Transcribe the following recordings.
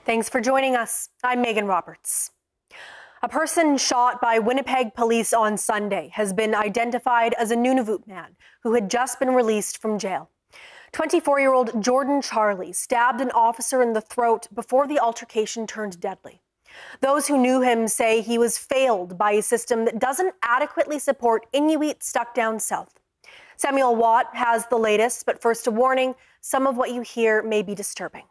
Thanks for joining us. I'm Megan Roberts. A person shot by Winnipeg police on Sunday has been identified as a Nunavut man who had just been released from jail. 24-year-old Jordan Charlie stabbed an officer in the throat before the altercation turned deadly. Those who knew him say he was failed by a system that doesn't adequately support Inuit stuck down south. Samuel Watt has the latest, but first a warning, some of what you hear may be disturbing.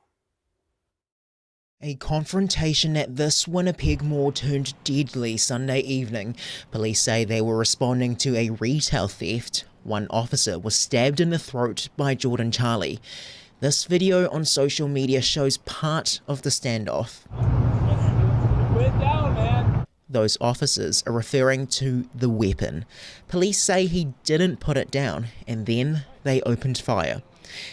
A confrontation at this Winnipeg mall turned deadly Sunday evening. Police say they were responding to a retail theft. One officer was stabbed in the throat by Jordan Charlie. This video on social media shows part of the standoff. Put it down, man. Those officers are referring to the weapon. Police say he didn't put it down, and then they opened fire.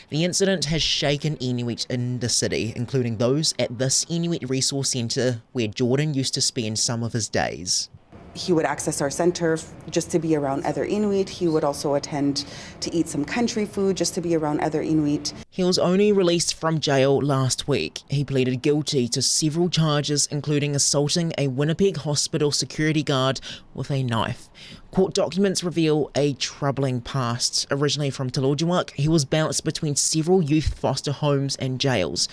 The incident has shaken Inuit in the city, including those at this Inuit resource centre where Jordan used to spend some of his days. He would access our centre just to be around other Inuit. He would also attend to eat some country food just to be around other Inuit. He was only released from jail last week. He pleaded guilty to several charges, including assaulting a Winnipeg hospital security guard with a knife. Court documents reveal a troubling past. Originally from Talojuwak, he was bounced between several youth foster homes and jails.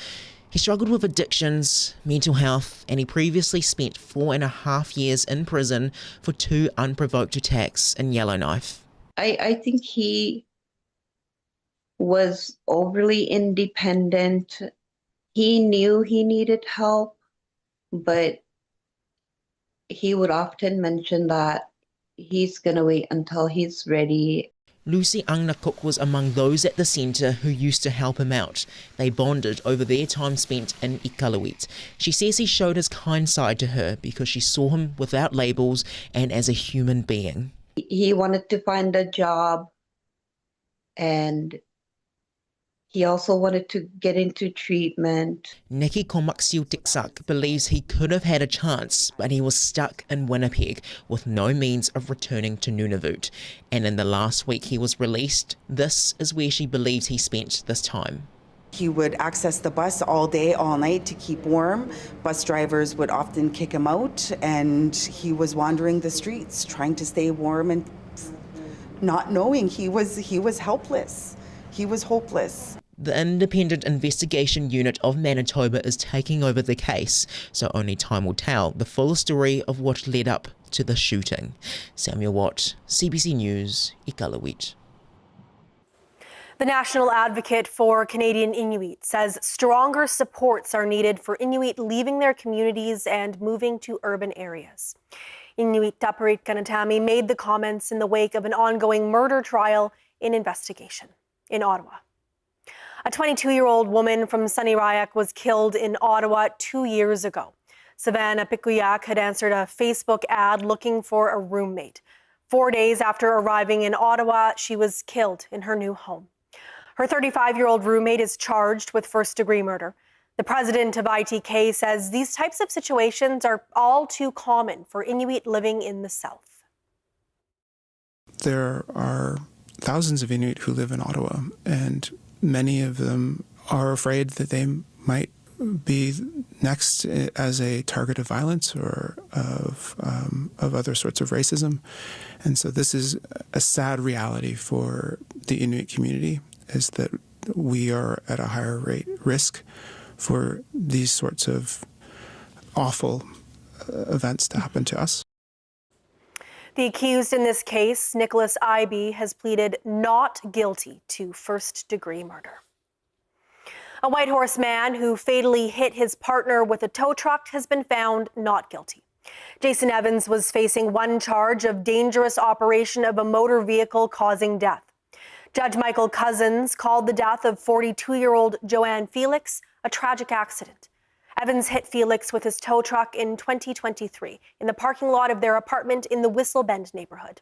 He struggled with addictions, mental health, and he previously spent 4.5 years in prison for 2 unprovoked attacks in Yellowknife. I think he was overly independent. He knew he needed help, but he would often mention that he's going to wait until he's ready. Lucy Angna-Cook was among those at the centre who used to help him out. They bonded over their time spent in Iqaluit. She says he showed his kind side to her because she saw him without labels and as a human being. He wanted to find a job, and he also wanted to get into treatment. Nikki Komaksiu-Tiksak believes he could have had a chance, but he was stuck in Winnipeg with no means of returning to Nunavut. And in the last week he was released, this is where she believes he spent this time. He would access the bus all day, all night to keep warm. Bus drivers would often kick him out, and he was wandering the streets trying to stay warm and not knowing he was helpless. He was hopeless. The Independent Investigation Unit of Manitoba is taking over the case, so only time will tell the full story of what led up to the shooting. Samuel Watt, CBC News, Iqaluit. The National Advocate for Canadian Inuit says stronger supports are needed for Inuit leaving their communities and moving to urban areas. Inuit Taparit Kanatami made the comments in the wake of an ongoing murder trial in investigation in Ottawa. A 22-year-old woman from Sunny Rayak was killed in Ottawa 2 years ago. Savannah Pikuyak had answered a Facebook ad looking for a roommate. 4 days after arriving in Ottawa, she was killed in her new home. Her 35-year-old roommate is charged with first-degree murder. The president of ITK says these types of situations are all too common for Inuit living in the South. There are thousands of Inuit who live in Ottawa, and many of them are afraid that they might be next as a target of violence or of other sorts of racism. And so this is a sad reality for the Inuit community, is that we are at a higher risk for these sorts of awful events to happen to us. The accused in this case, Nicholas Ibe, has pleaded not guilty to first-degree murder. A Whitehorse man who fatally hit his partner with a tow truck has been found not guilty. Jason Evans was facing one charge of dangerous operation of a motor vehicle causing death. Judge Michael Cousins called the death of 42-year-old Joanne Felix a tragic accident. Evans hit Felix with his tow truck in 2023 in the parking lot of their apartment in the Whistle Bend neighborhood.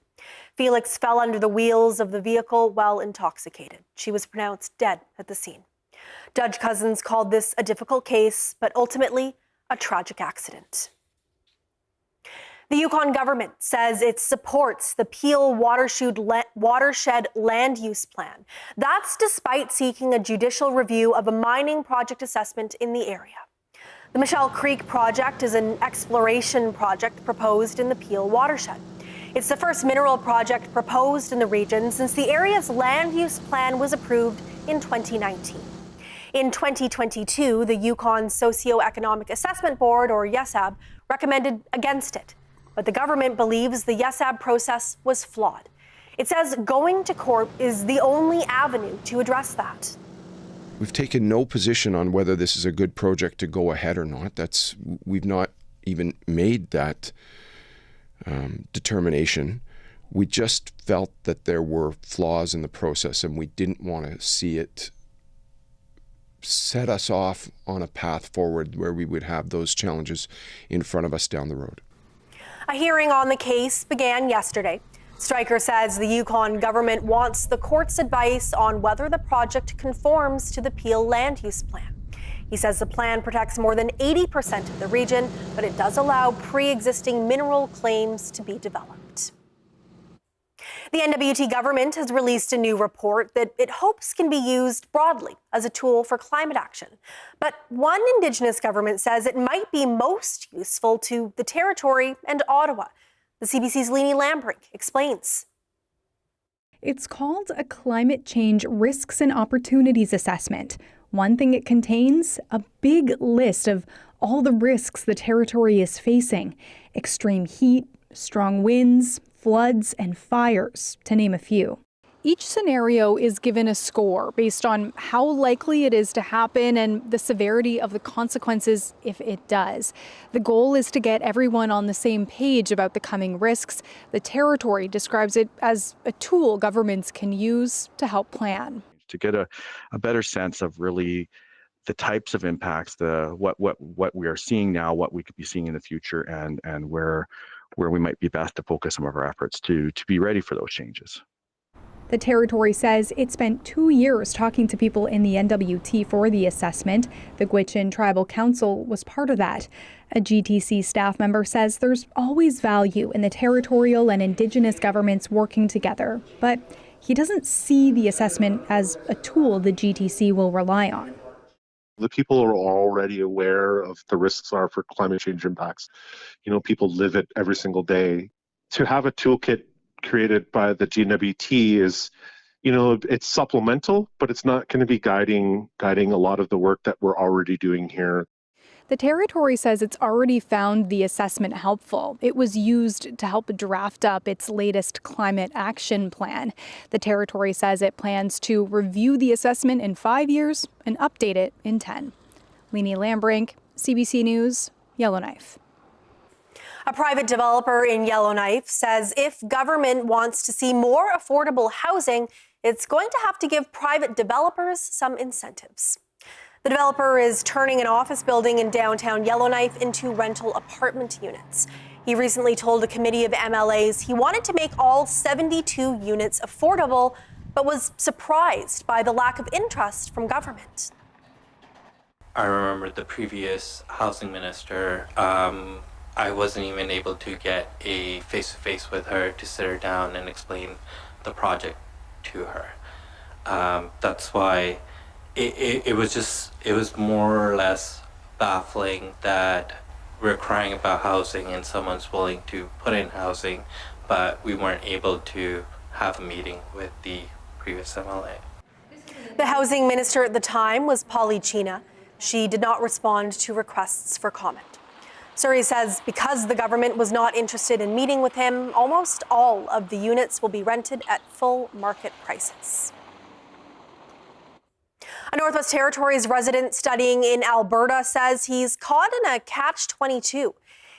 Felix fell under the wheels of the vehicle while intoxicated. She was pronounced dead at the scene. Judge Cousins called this a difficult case, but ultimately a tragic accident. The Yukon government says it supports the Peel Watershed land use plan. That's despite seeking a judicial review of a mining project assessment in the area. The Michelle Creek project is an exploration project proposed in the Peel Watershed. It's the first mineral project proposed in the region since the area's land use plan was approved in 2019. In 2022, the Yukon Socioeconomic Assessment Board, or YESAB, recommended against it. But the government believes the YESAB process was flawed. It says going to court is the only avenue to address that. We've taken no position on whether this is a good project to go ahead or not. We've not even made that determination. We just felt that there were flaws in the process, and we didn't want to see it set us off on a path forward where we would have those challenges in front of us down the road. A hearing on the case began yesterday. Stryker says the Yukon government wants the court's advice on whether the project conforms to the Peel land use plan. He says the plan protects more than 80% of the region, but it does allow pre-existing mineral claims to be developed. The NWT government has released a new report that it hopes can be used broadly as a tool for climate action. But one Indigenous government says it might be most useful to the Territory and Ottawa. The CBC's Leanie Lambrink explains. It's called a Climate Change Risks and Opportunities Assessment. One thing it contains, a big list of all the risks the Territory is facing. Extreme heat, strong winds, floods, and fires, to name a few. Each scenario is given a score based on how likely it is to happen and the severity of the consequences if it does. The goal is to get everyone on the same page about the coming risks. The Territory describes it as a tool governments can use to help plan. To get a better sense of really the types of impacts, what we are seeing now, what we could be seeing in the future, and where we might be best to focus some of our efforts to be ready for those changes. The Territory says it spent 2 years talking to people in the NWT for the assessment. The Gwich'in Tribal Council was part of that. A GTC staff member says there's always value in the territorial and Indigenous governments working together, but he doesn't see the assessment as a tool the GTC will rely on. The people are already aware of the risks are for climate change impacts. People live it every single day. To have a toolkit created by the GNWT is, it's supplemental, but it's not going to be guiding a lot of the work that we're already doing here. The Territory says it's already found the assessment helpful. It was used to help draft up its latest climate action plan. The Territory says it plans to review the assessment in 5 years and update it in 10. Leanie Lambrink, CBC News, Yellowknife. A private developer in Yellowknife says if government wants to see more affordable housing, it's going to have to give private developers some incentives. The developer is turning an office building in downtown Yellowknife into rental apartment units. He recently told a committee of MLAs he wanted to make all 72 units affordable, but was surprised by the lack of interest from government. I remember the previous housing minister, I wasn't even able to get a face-to-face with her to sit her down and explain the project to her. That's why it was more or less baffling that we're crying about housing and someone's willing to put in housing, but we weren't able to have a meeting with the previous MLA. The housing minister at the time was Polly China. She did not respond to requests for comment. Surrey says because the government was not interested in meeting with him, almost all of the units will be rented at full market prices. A Northwest Territories resident studying in Alberta says he's caught in a catch-22.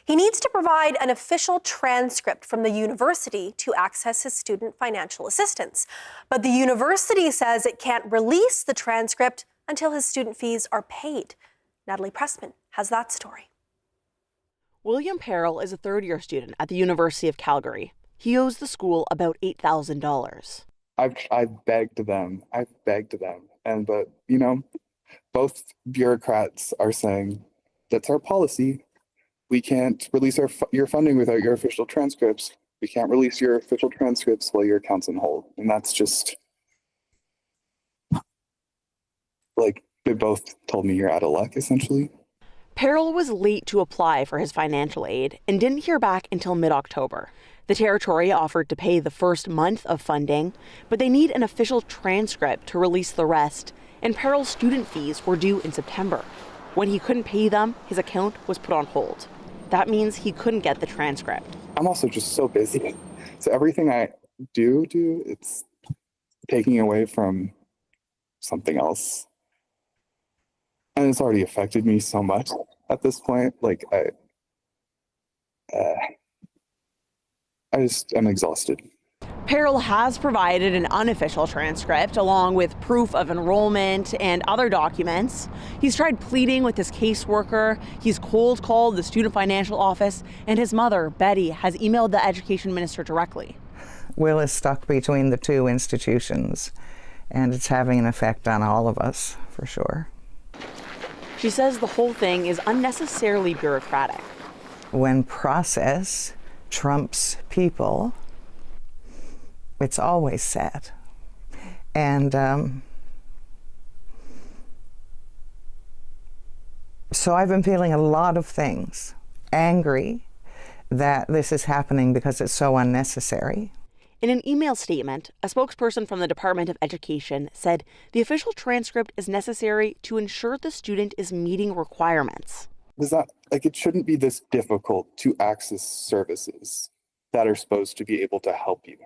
He needs to provide an official transcript from the university to access his student financial assistance. But the university says it can't release the transcript until his student fees are paid. Natalie Pressman has that story. William Perrell is a third-year student at the University of Calgary. He owes the school about $8,000. I've begged them, but both bureaucrats are saying that's our policy. We can't release your funding without your official transcripts. We can't release your official transcripts while your account's on hold. And that's just they both told me you're out of luck, essentially. Peril was late to apply for his financial aid and didn't hear back until mid-October. The territory offered to pay the first month of funding, but they need an official transcript to release the rest, and Peril's student fees were due in September. When he couldn't pay them, his account was put on hold. That means he couldn't get the transcript. I'm also just so busy. So everything I do, it's taking away from something else. And it's already affected me so much at this point. Like, I'm exhausted. Peril has provided an unofficial transcript along with proof of enrollment and other documents. He's tried pleading with his caseworker. He's cold called the student financial office, and his mother, Betty, has emailed the education minister directly. Will is stuck between the two institutions, and it's having an effect on all of us, for sure. She says the whole thing is unnecessarily bureaucratic. When process trumps people, it's always sad. And so I've been feeling a lot of things. Angry that this is happening because it's so unnecessary. In an email statement, a spokesperson from the Department of Education said the official transcript is necessary to ensure the student is meeting requirements. It shouldn't be this difficult to access services that are supposed to be able to help you.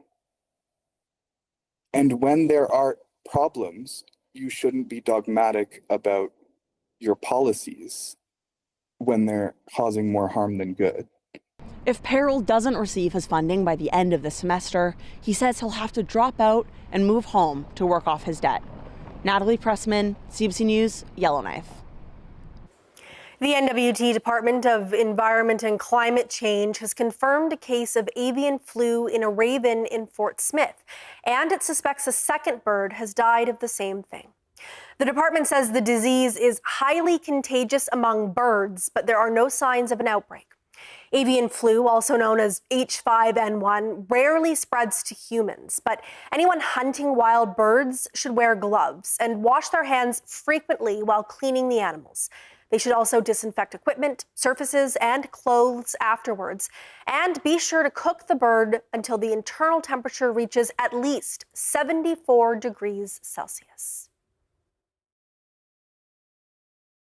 And when there are problems, you shouldn't be dogmatic about your policies when they're causing more harm than good. If Peril doesn't receive his funding by the end of the semester, he says he'll have to drop out and move home to work off his debt. Natalie Pressman, CBC News, Yellowknife. The NWT Department of Environment and Climate Change has confirmed a case of avian flu in a raven in Fort Smith, and it suspects a second bird has died of the same thing. The department says the disease is highly contagious among birds, but there are no signs of an outbreak. Avian flu, also known as H5N1, rarely spreads to humans, but anyone hunting wild birds should wear gloves and wash their hands frequently while cleaning the animals. They should also disinfect equipment, surfaces, and clothes afterwards. And be sure to cook the bird until the internal temperature reaches at least 74 degrees Celsius.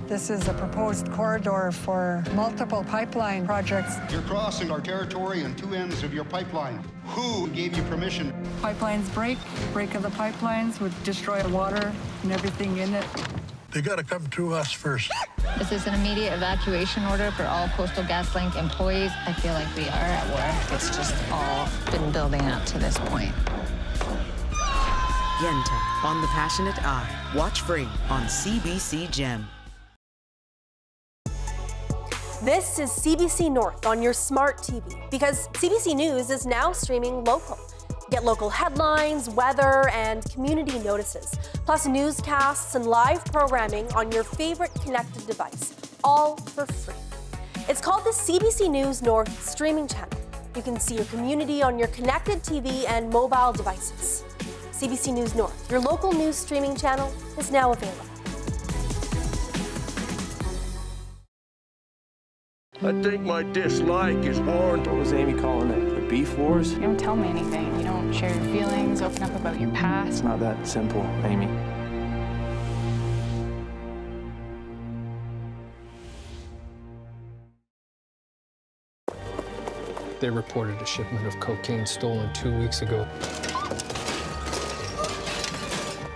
This is a proposed corridor for multiple pipeline projects. You're crossing our territory on two ends of your pipeline. Who gave you permission? Pipelines break of the pipelines would destroy water and everything in it. They got to come through us first. Is this an immediate evacuation order for all Coastal GasLink employees? I feel like we are at war. It's just all been building up to this point. Yenta on the Passionate Eye. Watch free on CBC Gem. This is CBC North on your smart TV because CBC News is now streaming local. Get local headlines, weather, and community notices, plus newscasts and live programming on your favorite connected device, all for free. It's called the CBC News North streaming channel. You can see your community on your connected TV and mobile devices. CBC News North, your local news streaming channel, is now available. I think my dislike is warranted. What was Amy calling it? The beef wars? You don't tell me anything. You don't share your feelings, open up about your past. It's not that simple, Amy. They reported a shipment of cocaine stolen 2 weeks ago.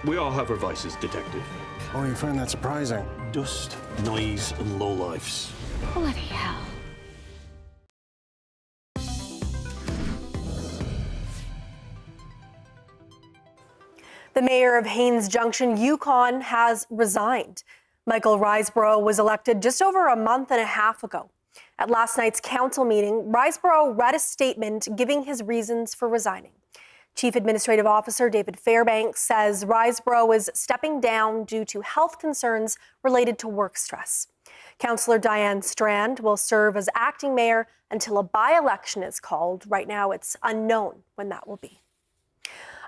We all have our vices, Detective. Oh, you find that surprising? Dust, noise, and lowlifes. Bloody hell. The mayor of Haines Junction, Yukon, has resigned. Michael Riseborough was elected just over a month and a half ago. At last night's council meeting, Riseborough read a statement giving his reasons for resigning. Chief Administrative Officer David Fairbanks says Riseborough is stepping down due to health concerns related to work stress. Councillor Diane Strand will serve as acting mayor until a by-election is called. Right now, it's unknown when that will be.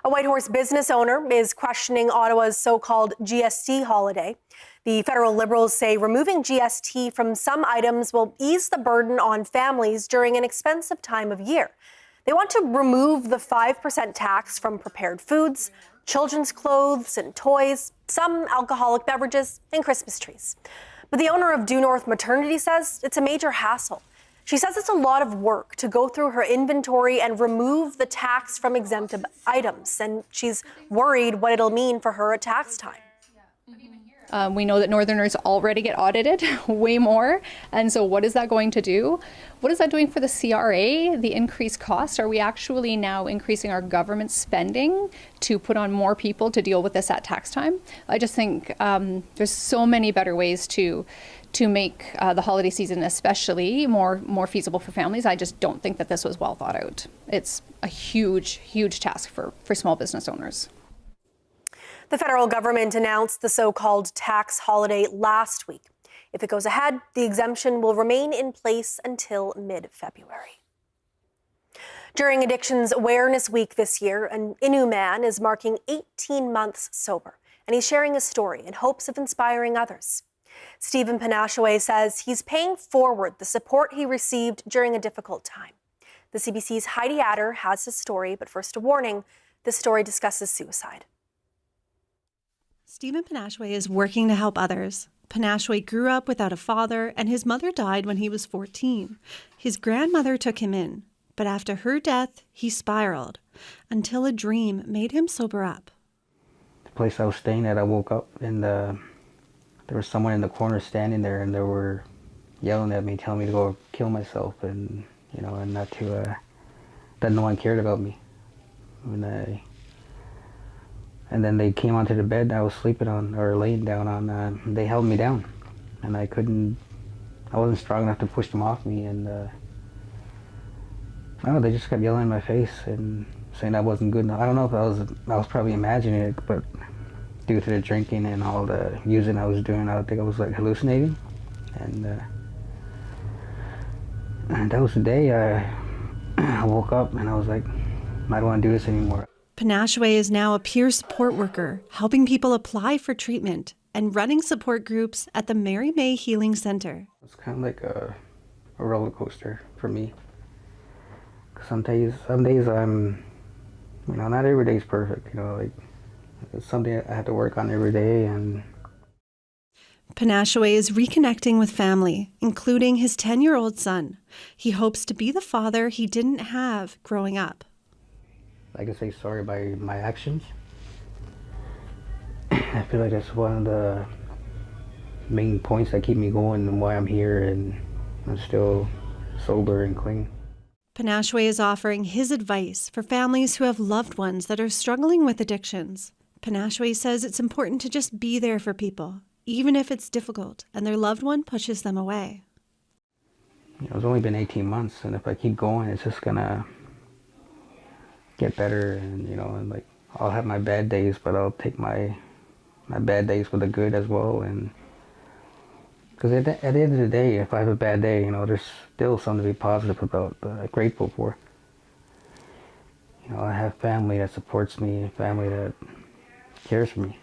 A Whitehorse business owner is questioning Ottawa's so-called GST holiday. The federal Liberals say removing GST from some items will ease the burden on families during an expensive time of year. They want to remove the 5% tax from prepared foods, children's clothes and toys, some alcoholic beverages, and Christmas trees. But the owner of Due North Maternity says it's a major hassle. She says it's a lot of work to go through her inventory and remove the tax from exempt items, and she's worried what it'll mean for her at tax time. We know that Northerners already get audited way more. And so what is that going to do? What is that doing for the CRA, the increased cost? Are we actually now increasing our government spending to put on more people to deal with this at tax time? I just think there's so many better ways to make the holiday season especially more feasible for families. I just don't think that this was well thought out. It's a huge task for small business owners. The federal government announced the so-called tax holiday last week. If it goes ahead, the exemption will remain in place until mid-February. During Addictions Awareness Week this year, an Innu man is marking 18 months sober, and he's sharing his story in hopes of inspiring others. Stephen Panashaway says he's paying forward the support he received during a difficult time. The CBC's Heidi Adder has his story, but first a warning, this story discusses suicide. Stephen Panashaway is working to help others. Panashaway grew up without a father, and his mother died when he was 14. His grandmother took him in, but after her death, he spiraled until a dream made him sober up. The place I was staying at, I woke up and there was someone in the corner standing there, and they were yelling at me, telling me to go kill myself, and and not to that no one cared about me. And then they came onto the bed I was sleeping on, or laying down on. They held me down, and I wasn't strong enough to push them off me. And they just kept yelling in my face and saying I wasn't good enough. I don't know if I was probably imagining it, but due to the drinking and all the using I was doing, I think I was like hallucinating. And that was the day I woke up and I was like, I don't want to do this anymore. Panashaway is now a peer support worker, helping people apply for treatment and running support groups at the Mary May Healing Center. It's kind of like a roller coaster for me. Some days I'm, not every day is perfect. It's something I have to work on every day. And Panashaway is reconnecting with family, including his 10-year-old son. He hopes to be the father he didn't have growing up. I can say sorry by my actions. I feel like that's one of the main points that keep me going and why I'm here and I'm still sober and clean. Panashaway is offering his advice for families who have loved ones that are struggling with addictions. Panashaway says it's important to just be there for people, even if it's difficult and their loved one pushes them away. It's only been 18 months, and if I keep going, it's just gonna get better. And and I'll have my bad days, but I'll take my bad days with the good as well. And because at the end of the day, if I have a bad day, there's still something to be positive about, grateful for. I have family that supports me, family that cares for me.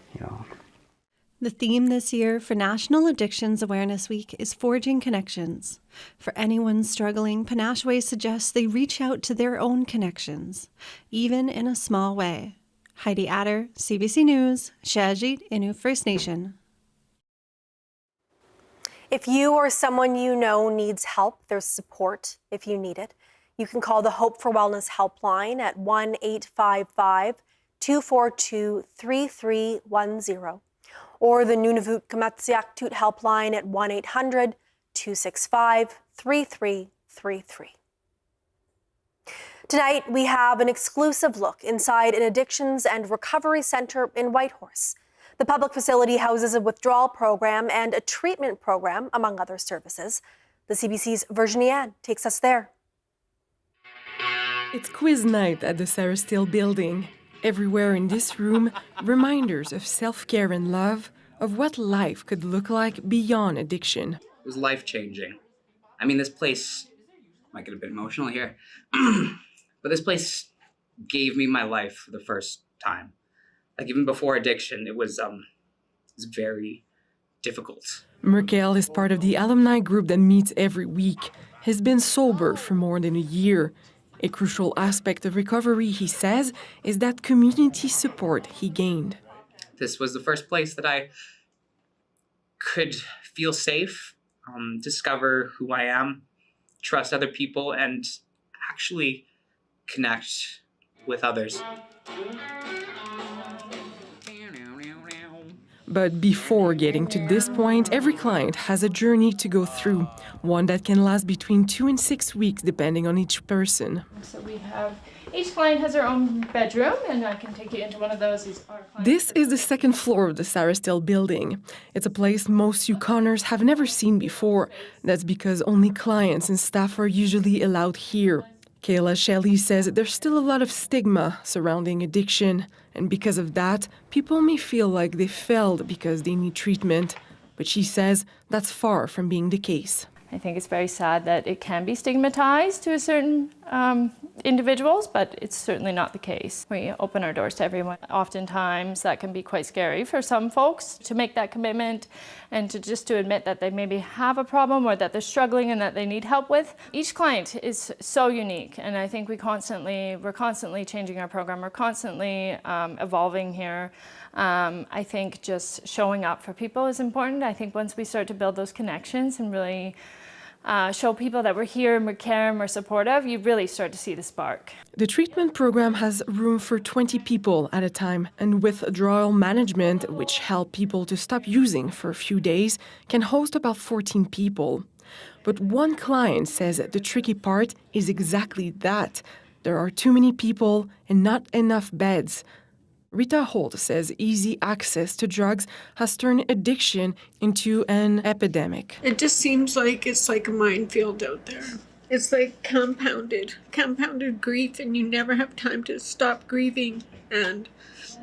The theme this year for National Addictions Awareness Week is Forging Connections. For anyone struggling, Panashaway suggests they reach out to their own connections, even in a small way. Heidi Adder, CBC News, Shajit, Innu First Nation. If you or someone you know needs help, there's support if you need it. You can call the Hope for Wellness helpline at 1-855-242-3310. Or the Nunavut Kamatsiaktut helpline at 1-800-265-3333. Tonight, we have an exclusive look inside an addictions and recovery center in Whitehorse. The public facility houses a withdrawal program and a treatment program, among other services. The CBC's Virginie Ann takes us there. It's quiz night at the Sarah Steele building. Everywhere in this room, reminders of self-care and love, of what life could look like beyond addiction. It was life-changing. I mean, this place, might get a bit emotional here, but this place gave me my life for the first time. Like even before addiction, it was very difficult. Merkel is part of the alumni group that meets every week. He's been sober for more than a year. A crucial aspect of recovery, he says, is that community support he gained. This was the first place that I could feel safe, discover who I am, trust other people, and actually connect with others. But before getting to this point, every client has a journey to go through, one that can last between 2 and 6 weeks depending on each person. So we have, each client has their own bedroom, and I can take you into one of those. This is the second floor of the Sarah Still building. It's a place most Yukoners have never seen before. That's because only clients and staff are usually allowed here. Kayla Shelley says there's still a lot of stigma surrounding addiction, and because of that, people may feel like they failed because they need treatment. But she says that's far from being the case. I think it's very sad that it can be stigmatized to a certain individuals, but it's certainly not the case. We open our doors to everyone. Oftentimes that can be quite scary for some folks to make that commitment and to admit that they maybe have a problem or that they're struggling and that they need help with. Each client is so unique, and I think we're constantly changing our program. We're constantly evolving here. I think just showing up for people is important. I think once we start to build those connections and really show people that we're here and we care and we're supportive, you really start to see the spark. The treatment program has room for 20 people at a time, and withdrawal management, which help people to stop using for a few days, can host about 14 people. But one client says the tricky part is exactly that. There are too many people and not enough beds. Rita Holt says easy access to drugs has turned addiction into an epidemic. It just seems like it's like a minefield out there. It's like compounded grief, and you never have time to stop grieving. And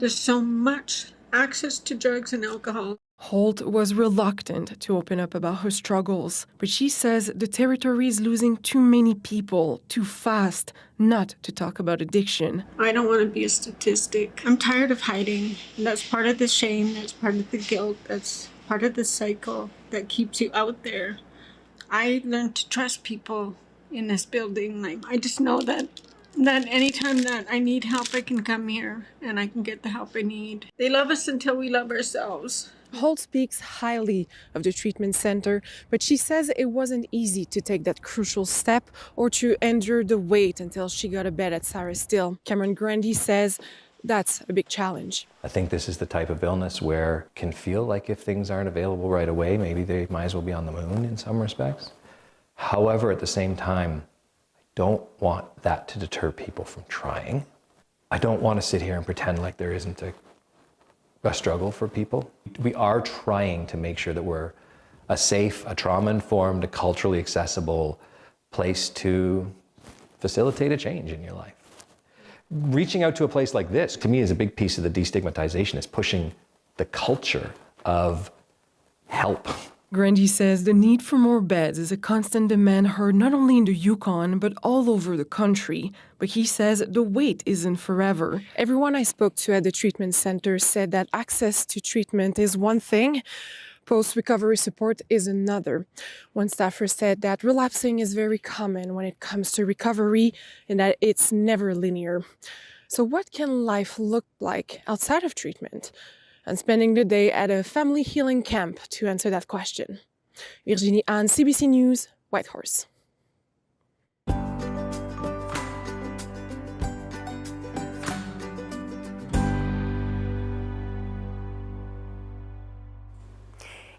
there's so much access to drugs and alcohol. Holt was reluctant to open up about her struggles, but she says the territory is losing too many people too fast not to talk about addiction. I don't want to be a statistic. I'm tired of hiding. And that's part of the shame, that's part of the guilt, that's part of the cycle that keeps you out there. I learned to trust people in this building. Like, I just know that anytime that I need help, I can come here and I can get the help I need. They love us until we love ourselves. Holt speaks highly of the treatment center, but she says it wasn't easy to take that crucial step or to endure the wait until she got a bed at Sarah Still. Cameron Grandy says that's a big challenge. I think this is the type of illness where it can feel like if things aren't available right away, maybe they might as well be on the moon in some respects. However, at the same time, I don't want that to deter people from trying. I don't want to sit here and pretend like there isn't a struggle for people. We are trying to make sure that we're a safe, a trauma-informed, a culturally accessible place to facilitate a change in your life. Reaching out to a place like this, to me, is a big piece of the destigmatization, is pushing the culture of help. Grandy says the need for more beds is a constant demand heard not only in the Yukon, but all over the country. But he says the wait isn't forever. Everyone I spoke to at the treatment center said that access to treatment is one thing, post-recovery support is another. One staffer said that relapsing is very common when it comes to recovery and that it's never linear. So what can life look like outside of treatment? And spending the day at a family healing camp to answer that question. Virginie Anne, CBC News, Whitehorse.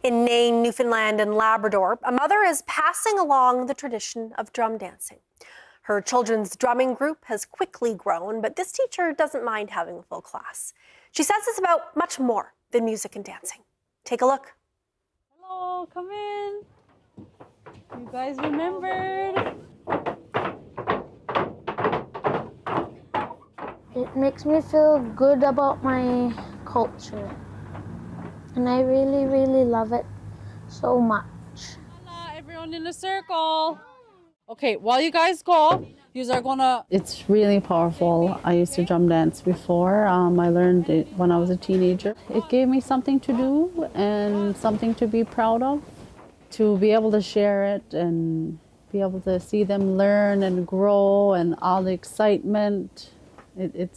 In Nain, Newfoundland and Labrador, a mother is passing along the tradition of drum dancing. Her children's drumming group has quickly grown, but this teacher doesn't mind having a full class. She says it's about much more than music and dancing. Take a look. Hello, come in. You guys remembered? It makes me feel good about my culture. And I really, really love it so much. Everyone in a circle. Okay, while you guys go, It's really powerful. I used to drum dance before. I learned it when I was a teenager. It gave me something to do and something to be proud of. To be able to share it and be able to see them learn and grow and all the excitement, it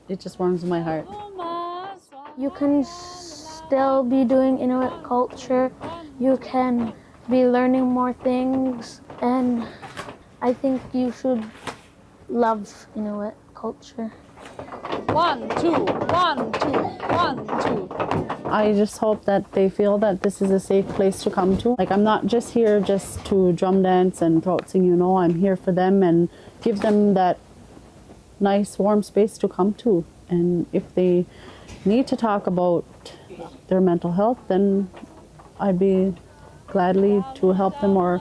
just warms my heart. You can still be doing Inuit culture. You can be learning more things, and I think you should love Inuit culture. 1, 2, 1, 2, 1, 2. I just hope that they feel that this is a safe place to come to. Like, I'm not just here just to drum dance and throat sing, you know. I'm here for them and give them that nice warm space to come to. And if they need to talk about their mental health, then I'd be gladly to help them or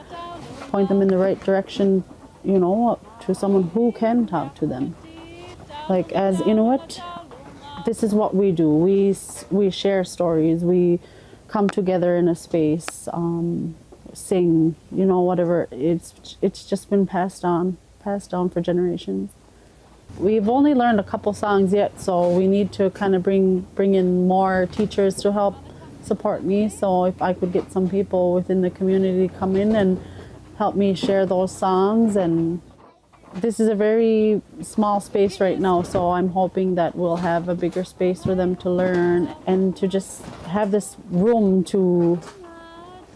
point them in the right direction, you know, to someone who can talk to them. Like, as Inuit, this is what we do. We share stories. We come together in a space, sing, you know, whatever. It's just been passed down for generations. We've only learned a couple songs yet, so we need to kind of bring in more teachers to help support me. So if I could get some people within the community to come in and help me share those songs. And this is a very small space right now, so I'm hoping that we'll have a bigger space for them to learn and to just have this room to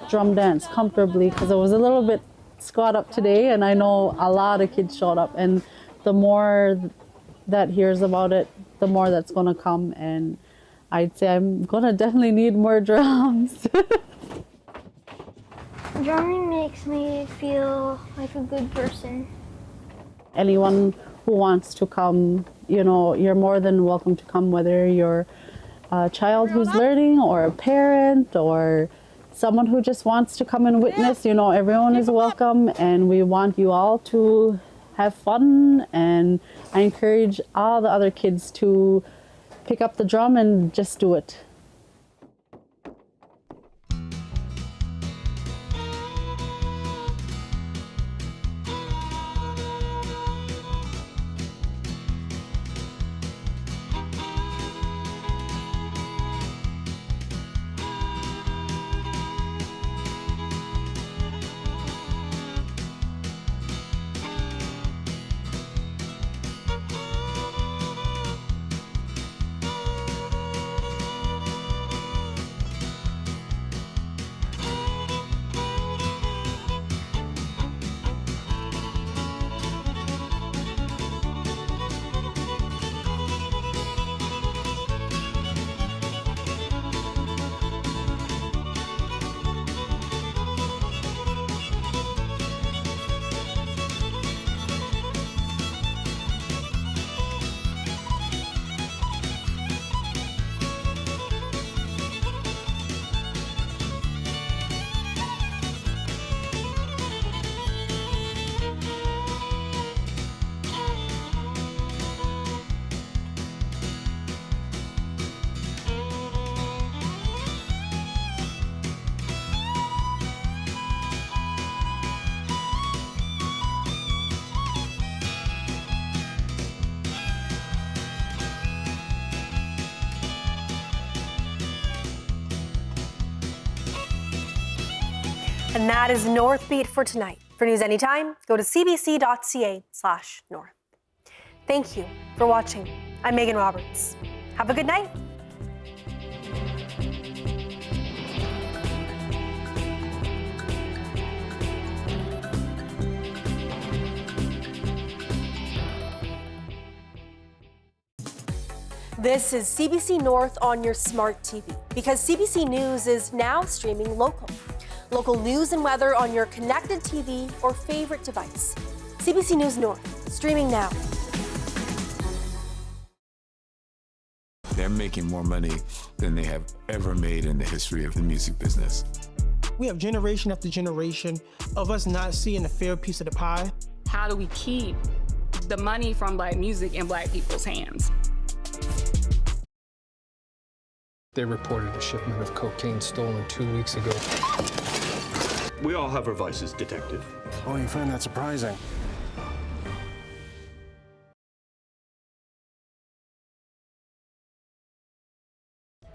drum dance comfortably, because it was a little bit squat up today, and I know a lot of kids showed up, and the more that hears about it, the more that's going to come, and I'd say I'm going to definitely need more drums. Drumming makes me feel like a good person. Anyone who wants to come, you know, you're more than welcome to come, whether you're a child who's learning or a parent or someone who just wants to come and witness. You know, everyone is welcome, and we want you all to have fun, and I encourage all the other kids to pick up the drum and just do it. And that is Northbeat for tonight. For news anytime, go to cbc.ca/north. Thank you for watching. I'm Megan Roberts. Have a good night. This is CBC North on your smart TV, because CBC News is now streaming local. Local news and weather on your connected TV or favorite device. CBC News North, streaming now. They're making more money than they have ever made in the history of the music business. We have generation after generation of us not seeing a fair piece of the pie. How do we keep the money from Black music in Black people's hands? They reported a shipment of cocaine stolen 2 weeks ago. We all have our vices, Detective. Oh, you find that surprising?